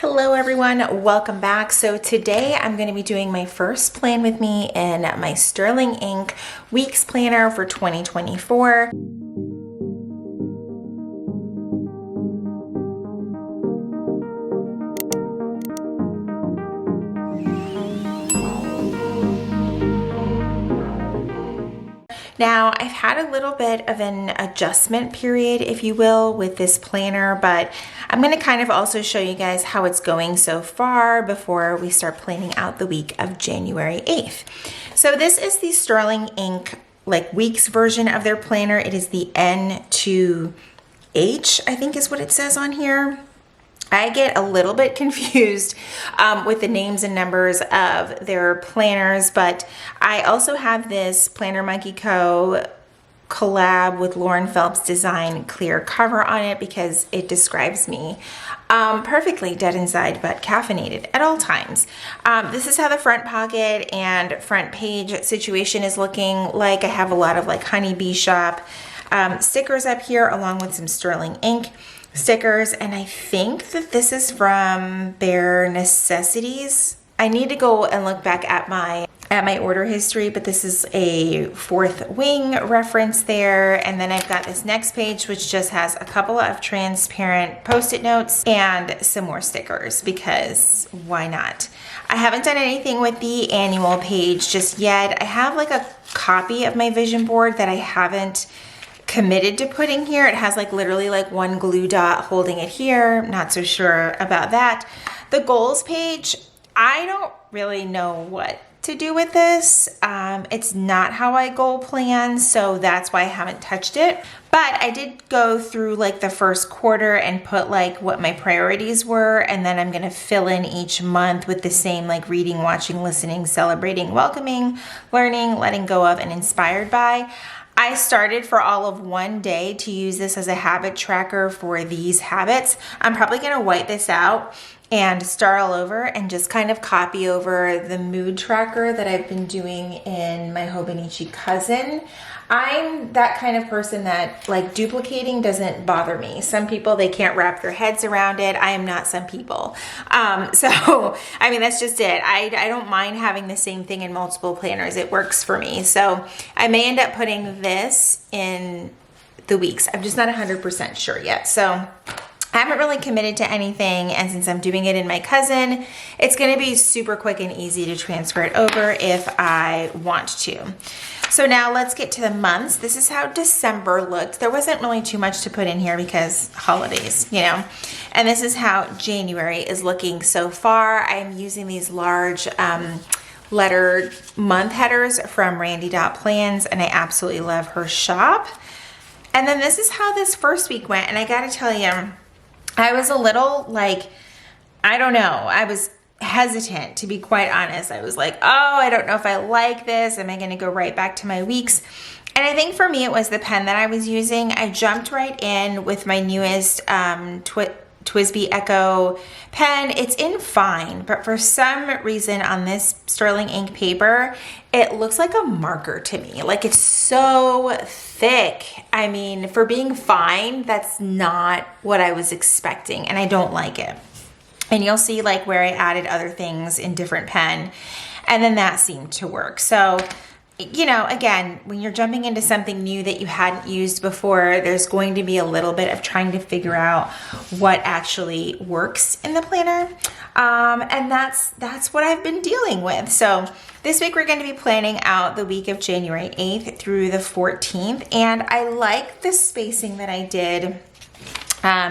Hello everyone, welcome back. So today I'm going to be doing my first plan with me in my Sterling Ink Weeks Planner for 2024. Now, I've had a little bit of an adjustment period, if you will, with this planner, but I'm going to kind of also show you guys how it's going so far before we start planning out the week of January 8th. So this is the Sterling Ink weeks version of their planner. It is the N2H, I think is what it says on here. I get a little bit confused with the names and numbers of their planners, but I also have this Planner Monkey Co. collab with Lauren Phelps Design clear cover on it because it describes me perfectly, dead inside but caffeinated at all times. This is how the front pocket and front page situation is looking like. I have a lot of Honeybee Shop stickers up here along with some Sterling Ink stickers, and I think that this is from Bare Necessities. I need to go and look back at my order history, but this is a Fourth Wing reference there. And then I've got this next page which just has a couple of transparent post-it notes and some more stickers because why not? I haven't done anything with the annual page just yet. I have a copy of my vision board that I haven't committed to putting here. It has literally one glue dot holding it here. Not so sure about that. The goals page, I don't really know what to do with this. It's not how I goal plan, so that's why I haven't touched it. But I did go through the first quarter and put what my priorities were, and then I'm gonna fill in each month with the same reading, watching, listening, celebrating, welcoming, learning, letting go of, and inspired by. I started for all of one day to use this as a habit tracker for these habits. I'm probably gonna white this out and start all over and just kind of copy over the mood tracker that I've been doing in my Hobonichi Cousin. I'm that kind of person that duplicating doesn't bother me. Some people, they can't wrap their heads around it. I am not some people. So, I mean, that's just it. I don't mind having the same thing in multiple planners. It works for me. So I may end up putting this in the weeks. I'm just not 100% sure yet. So I haven't really committed to anything, and since I'm doing it in my Cousin, it's gonna be super quick and easy to transfer it over if I want to. So now let's get to the months. This is how December looked. There wasn't really too much to put in here because holidays, you know. And this is how January is looking so far. I'm using these large lettered month headers from Randy.Plans, and I absolutely love her shop. And then this is how this first week went, and I gotta tell you, I was a little I don't know, I was hesitant, to be quite honest. I was oh, I don't know if I like this. Am I going to go right back to my weeks? And I think for me, it was the pen that I was using. I jumped right in with my newest TWSBI Echo pen. It's in fine, but for some reason on this Sterling Ink paper, it looks like a marker to me. It's so thick. I mean, for being fine, that's not what I was expecting, and I don't like it. And you'll see where I added other things in different pen, and then that seemed to work. So, you know, again, when you're jumping into something new that you hadn't used before, there's going to be a little bit of trying to figure out what actually works in the planner. And that's what I've been dealing with. So this week we're going to be planning out the week of January 8th through the 14th. And I like the spacing that I did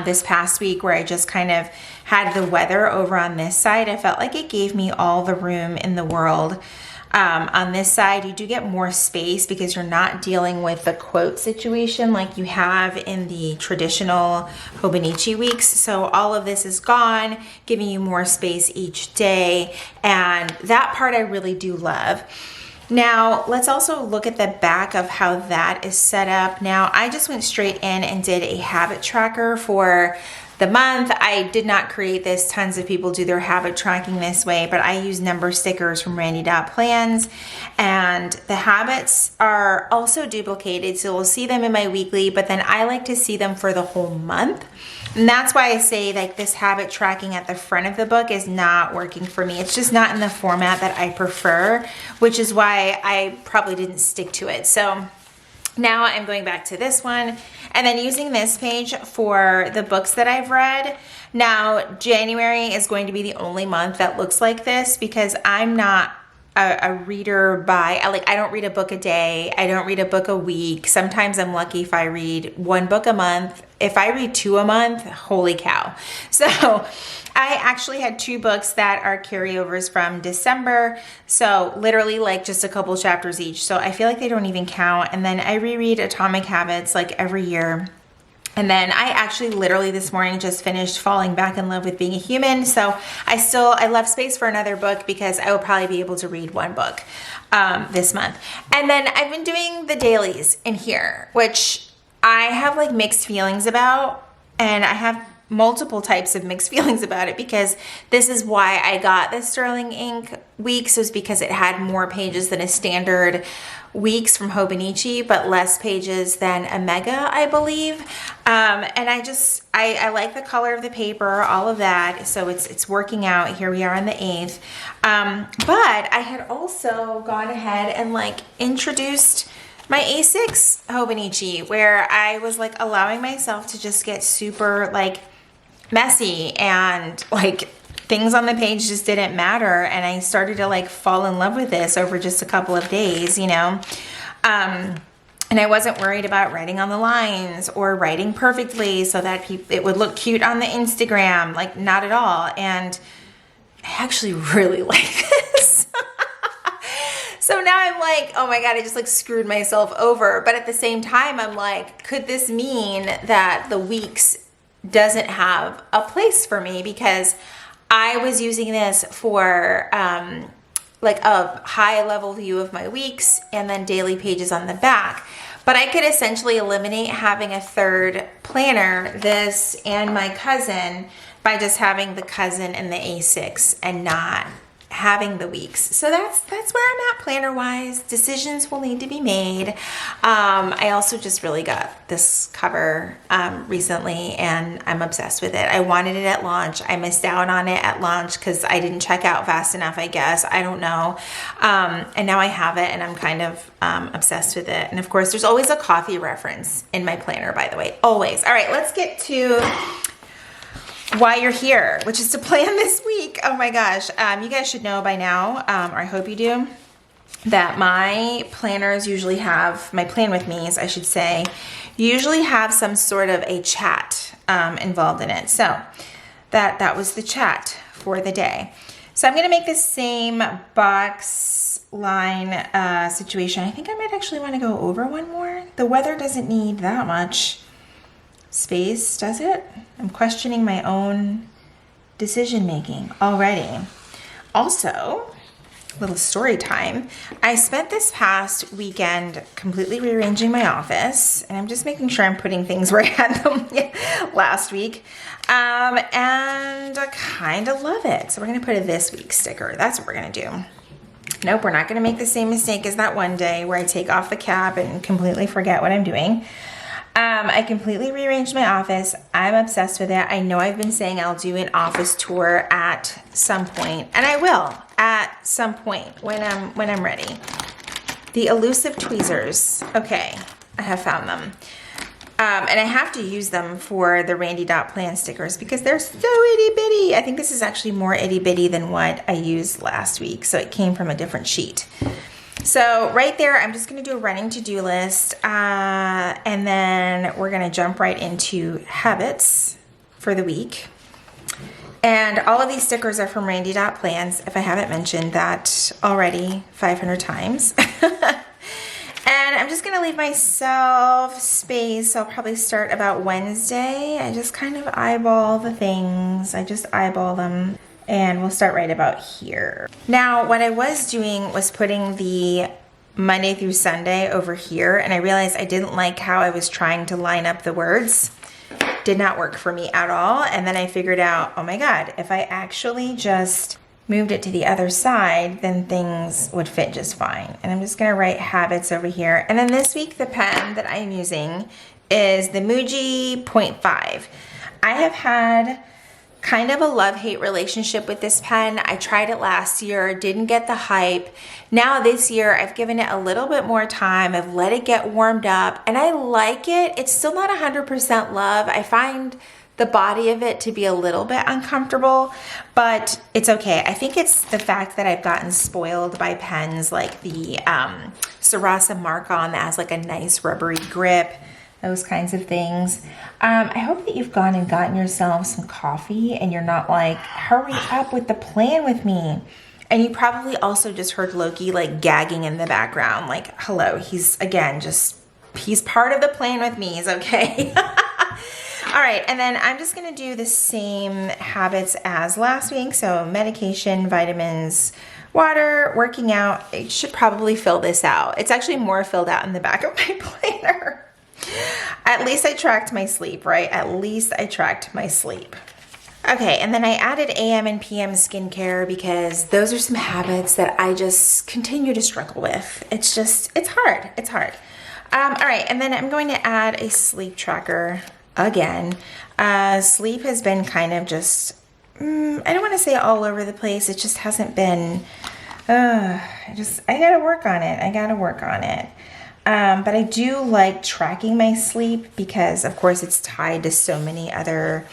this past week, where I just kind of had the weather over on this side. I felt like it gave me all the room in the world. On this side, you do get more space because you're not dealing with the quote situation like you have in the traditional Hobonichi weeks. So all of this is gone, giving you more space each day. And that part I really do love. Now, let's also look at the back of how that is set up. Now, I just went straight in and did a habit tracker for the month. I did not create this. Tons of people do their habit tracking this way, but I use number stickers from Randy Plans, and the habits are also duplicated. So we'll see them in my weekly, but then I like to see them for the whole month. And that's why I say like this habit tracking at the front of the book is not working for me. It's just not in the format that I prefer, which is why I probably didn't stick to it. So now I'm going back to this one and then using this page for the books that I've read. Now, January is going to be the only month that looks like this because I'm not a reader I don't read a book a day. I don't read a book a week. Sometimes I'm lucky if I read one book a month. If I read 2 a month, holy cow. So I actually had 2 books that are carryovers from December. So literally like just a couple chapters each. So I feel like they don't even count. And then I reread Atomic Habits like every year. And then I actually literally this morning just finished Falling Back in Love with Being a Human. So I left space for another book because I will probably be able to read 1 book this month. And then I've been doing the dailies in here, which I have like mixed feelings about, and I have multiple types of mixed feelings about it because this is why I got the Sterling Ink Weeks, was because it had more pages than a standard Weeks from Hobonichi, but less pages than a Mega, I believe. And I like the color of the paper, all of that. So it's working out. Here we are on the 8th. But I had also gone ahead and like introduced my A6 Hobonichi, where I was like allowing myself to just get super like messy and like things on the page just didn't matter, and I started to like fall in love with this over just a couple of days, you know. And I wasn't worried about writing on the lines or writing perfectly so that it would look cute on the Instagram, like not at all. And I actually really like this. So now I'm like, oh my God, I just like screwed myself over. But at the same time, I'm like, could this mean that the Weeks doesn't have a place for me? Because I was using this for like a high level view of my weeks and then daily pages on the back. But I could essentially eliminate having a 3rd planner, this and my cousin, by just having the cousin and the A6 and not having the weeks. So that's where I'm at planner wise. Decisions will need to be made. I also just really got this cover recently and I'm obsessed with it. I wanted it at launch. I missed out on it at launch because I didn't check out fast enough, I guess. I don't know. And now I have it and I'm kind of obsessed with it. And of course, there's always a coffee reference in my planner, by the way, always. All right, let's get to why you're here, which is to plan this week. Oh my gosh. You guys should know by now, or I hope you do, that my planners usually have, my plan with me's, I should say, usually have some sort of a chat involved in it. So that was the chat for the day. So I'm going to make the same box line situation. I think I might actually want to go over one more. The weather doesn't need that much space, does it? I'm questioning my own decision making already. Also, little story time. I spent this past weekend completely rearranging my office, and I'm just making sure I'm putting things where I had them last week. And I kind of love it. So we're going to put a this week sticker. That's what we're going to do. Nope, we're not going to make the same mistake as that one day where I take off the cap and completely forget what I'm doing. I completely rearranged my office. I'm obsessed with it. I know I've been saying I'll do an office tour at some point, and I will at some point when I'm ready. The elusive tweezers. Okay, I have found them. And I have to use them for the Randy Plan stickers because they're so itty bitty. I think this is actually more itty bitty than what I used last week, so it came from a different sheet. So right there, I'm just going to do a running to-do list, and then we're going to jump right into habits for the week. And all of these stickers are from Randy Plans, if I haven't mentioned that already 500 times. And I'm just going to leave myself space. I'll probably start about Wednesday. I just kind of eyeball the things. I just eyeball them. And we'll start right about here. Now, what I was doing was putting the Monday through Sunday over here, and I realized I didn't like how I was trying to line up the words. did not work for me at all. And then I figured out, oh my God, if I actually just moved it to the other side, then things would fit just fine. And I'm just gonna write habits over here. And then this week, the pen that I'm using is the Muji 0.5. I have had kind of a love-hate relationship with this pen. I tried it last year, didn't get the hype. Now this year, I've given it a little bit more time. I've let it get warmed up and I like it. It's still not 100% love. I find the body of it to be a little bit uncomfortable, but it's okay. I think it's the fact that I've gotten spoiled by pens like the Sarasa Marcon that has like a nice rubbery grip, those kinds of things. I hope that you've gone and gotten yourself some coffee and you're not like, hurry up with the plan with me. And you probably also just heard Loki like gagging in the background, like, hello, he's again, he's part of the plan with me, he's okay. All right, and then I'm just gonna do the same habits as last week. So medication, vitamins, water, working out. I should probably fill this out. It's actually more filled out in the back of my planner. At least I tracked my sleep, right? At least I tracked my sleep. Okay, and then I added AM and PM skincare because those are some habits that I just continue to struggle with. It's hard, it's hard. All right, and then I'm going to add a sleep tracker again. Sleep has been kind of just, I don't want to say all over the place. It just hasn't been, I gotta work on it. I gotta work on it. But I do like tracking my sleep because of course it's tied to so many other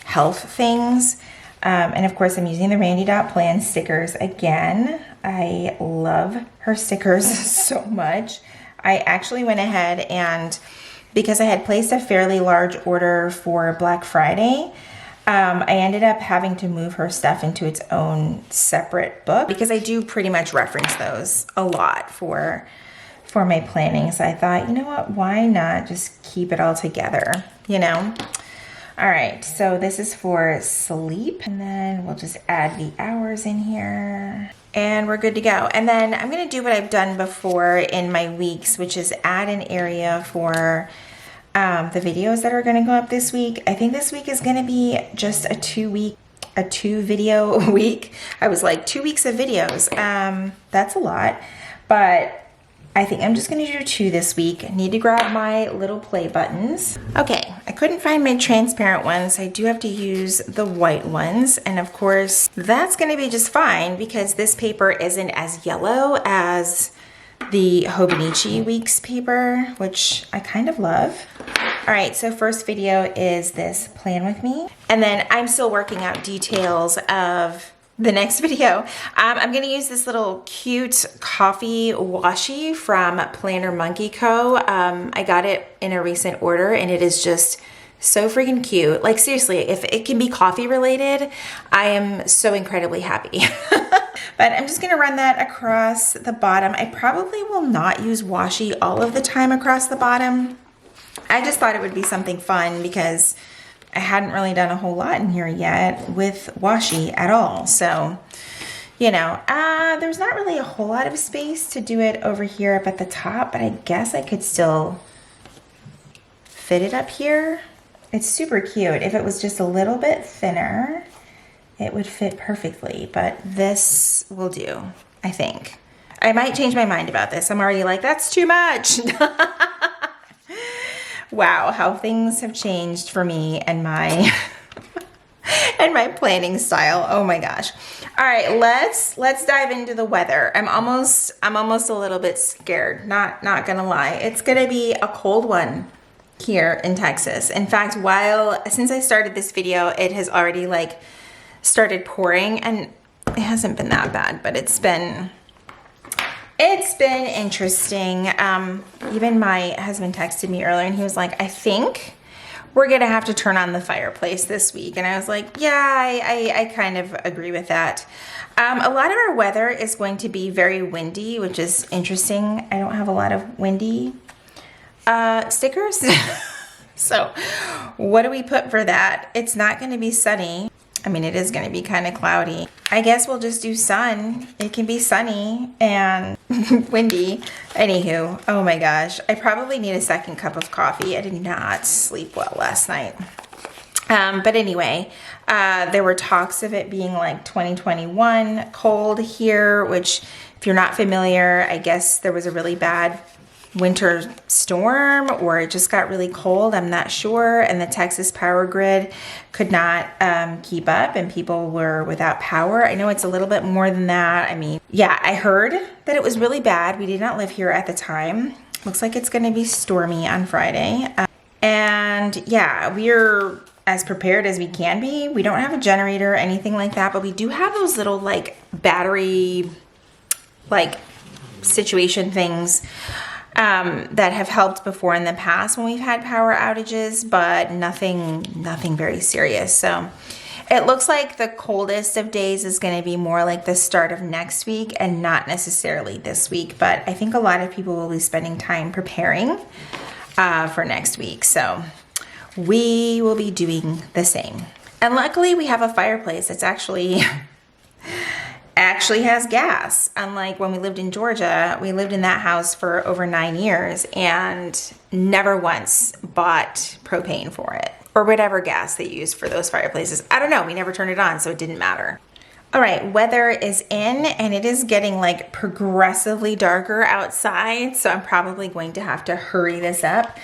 health things. And of course I'm using the Randy Dot Plan stickers again. I love her stickers so much. I actually went ahead and because I had placed a fairly large order for Black Friday, I ended up having to move her stuff into its own separate book because I do pretty much reference those a lot for my planning. So I thought, you know what, why not just keep it all together, you know? All right, so this is for sleep, and then we'll just add the hours in here. And we're good to go. And then I'm gonna do what I've done before in my weeks, which is add an area for the videos that are gonna go up this week. I think this week is gonna be just a 2 video week. I was like 2 weeks of videos. That's a lot, but I think I'm just gonna do 2 this week. I need to grab my little play buttons. Okay, I couldn't find my transparent ones. I do have to use the white ones. And of course, that's gonna be just fine because this paper isn't as yellow as the Hobonichi Weeks paper, which I kind of love. All right, so first video is this plan with me. And then I'm still working out details of the next video. I'm gonna use this little cute coffee washi from Planner Monkey Co. I got it in a recent order and it is just so freaking cute. Like seriously, if it can be coffee related, I am so incredibly happy. But I'm just gonna run that across the bottom. I probably will not use washi all of the time across the bottom. I just thought it would be something fun because I hadn't really done a whole lot in here yet with washi at all. So, you know, there's not really a whole lot of space to do it over here up at the top, but I guess I could still fit it up here. It's super cute. If it was just a little bit thinner, it would fit perfectly, but this will do, I think. I might change my mind about this. I'm already like, that's too much. Wow, how things have changed for me and my and my planning style. Oh my gosh. All right, let's dive into the weather. I'm almost a little bit scared, not gonna lie. It's gonna be a cold one here in Texas. In fact, since I started this video, it has already like started pouring, and it hasn't been that bad, but it's been interesting. Even my husband texted me earlier and he was like, I think we're gonna have to turn on the fireplace this week. And I was like, yeah, I kind of agree with that. A lot of our weather is going to be very windy, which is interesting. I don't have a lot of windy stickers. So what do we put for that? It's not gonna be sunny. I mean, it is gonna be kind of cloudy. I guess we'll just do sun. It can be sunny and windy. Anywho, oh my gosh. I probably need a second cup of coffee. I did not sleep well last night. But anyway, there were talks of it being like 2021 cold here, which if you're not familiar, I guess there was a really bad winter storm or it just got really cold. I'm not sure. And the Texas power grid could not keep up and people were without power. I know it's a little bit more than that. I mean, yeah, I heard that it was really bad. We did not live here at the time. Looks like it's going to be stormy on Friday. And yeah, we're as prepared as we can be. We don't have a generator or anything like that, but we do have those little like battery like situation things that have helped before in the past when we've had power outages, but nothing very serious. So it looks like the coldest of days is going to be more like the start of next week and not necessarily this week, but I think a lot of people will be spending time preparing for next week. So we will be doing the same. And luckily we have a fireplace that's actually has gas. Unlike when we lived in Georgia, we lived in that house for over 9 years and never once bought propane for it or whatever gas they use for those fireplaces. I don't know, we never turned it on, so it didn't matter. All right, weather is in and it is getting like progressively darker outside, so I'm probably going to have to hurry this up.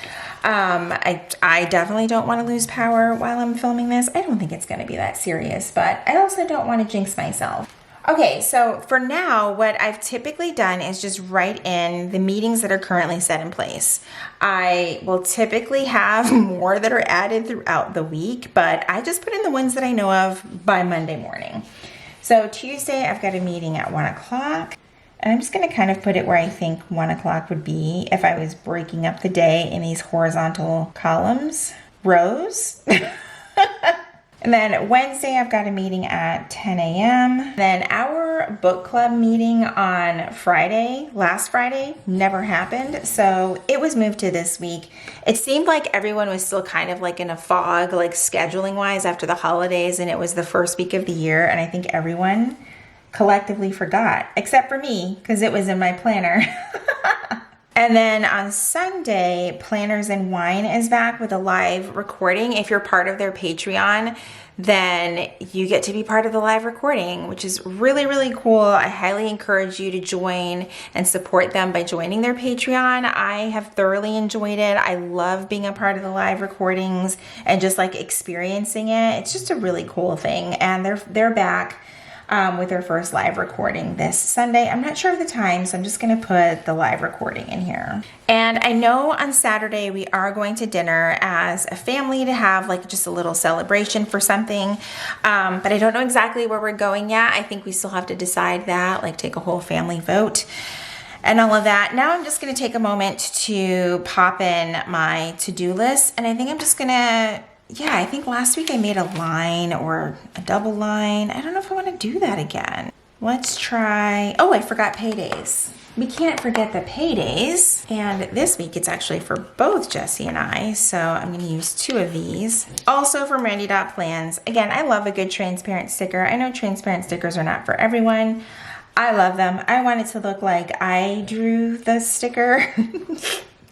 I definitely don't want to lose power while I'm filming this. I don't think it's going to be that serious, but I also don't want to jinx myself. Okay, so for now, what I've typically done is just write in the meetings that are currently set in place. I will typically have more that are added throughout the week, but I just put in the ones that I know of by Monday morning. So Tuesday, I've got a meeting at 1 o'clock, and I'm just gonna kind of put it where I think 1 o'clock would be if I was breaking up the day in these horizontal rows. And then Wednesday, I've got a meeting at 10 a.m. Then our book club meeting on Friday, last Friday, never happened. So it was moved to this week. It seemed like everyone was still kind of like in a fog, like scheduling wise after the holidays. And it was the first week of the year. And I think everyone collectively forgot, except for me, because it was in my planner. And then on Sunday, Planners and Wine is back with a live recording. If you're part of their Patreon, then you get to be part of the live recording, which is really, really cool. I highly encourage you to join and support them by joining their Patreon. I have thoroughly enjoyed it. I love being a part of the live recordings and just like experiencing it. It's just a really cool thing. And they're back with their first live recording this Sunday. I'm not sure of the time, so I'm just gonna put the live recording in here. And I know on Saturday we are going to dinner as a family to have like just a little celebration for something, but I don't know exactly where we're going yet. I think we still have to decide that, like take a whole family vote and all of that. Now I'm just gonna take a moment to pop in my to-do list, and I think I'm just gonna I think last week I made a line or a double line. I don't know if I want to do that again. Let's try, I forgot paydays. We can't forget the paydays. And this week it's actually for both Jesse and I. So I'm going to use 2 of these. Also from Randy.Plans. Again, I love a good transparent sticker. I know transparent stickers are not for everyone. I love them. I want it to look like I drew the sticker,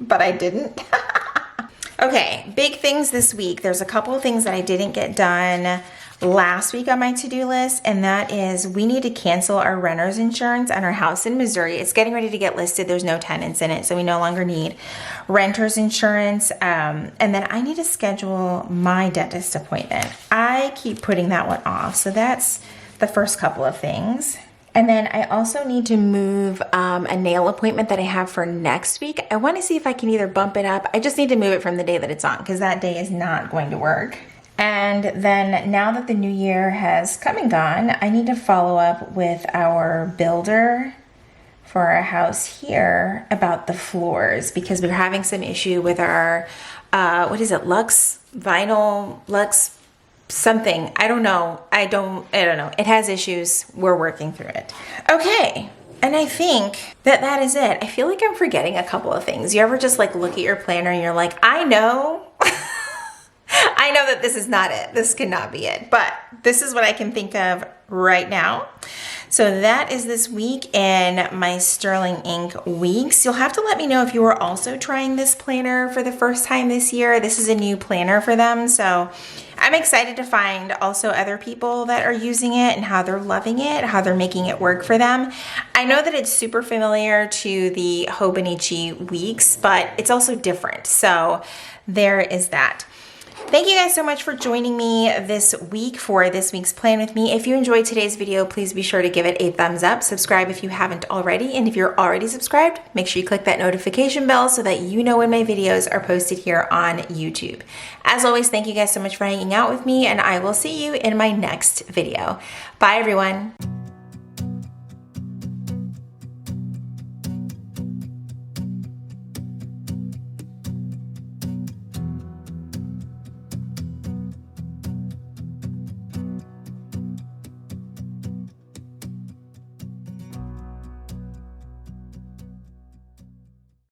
but I didn't. Okay, big things this week. There's a couple of things that I didn't get done last week on my to-do list, and that is we need to cancel our renter's insurance on our house in Missouri. It's getting ready to get listed. There's no tenants in it, so we no longer need renter's insurance. And then I need to schedule my dentist appointment. I keep putting that one off, so that's the first couple of things. And then I also need to move a nail appointment that I have for next week. I want to see if I can either bump it up. I just need to move it from the day that it's on because that day is not going to work. And then now that the new year has come and gone, I need to follow up with our builder for our house here about the floors because we're having some issue with our, Lux vinyl, Lux something. I don't know. I don't know. It has issues. We're working through it. Okay. And I think that is it. I feel like I'm forgetting a couple of things. You ever just like look at your planner and you're like, I know. I know that this is not it. This cannot be it. But this is what I can think of right now. So that is this week in my Sterling Ink weeks. You'll have to let me know if you are also trying this planner for the first time this year. This is a new planner for them. So I'm excited to find also other people that are using it and how they're loving it, how they're making it work for them. I know that it's super familiar to the Hobonichi weeks, but it's also different. So there is that. Thank you guys so much for joining me this week for this week's plan with me. If you enjoyed today's video, please be sure to give it a thumbs up. Subscribe if you haven't already. And if you're already subscribed, make sure you click that notification bell so that you know when my videos are posted here on YouTube. As always, thank you guys so much for hanging out with me, and I will see you in my next video. Bye, everyone.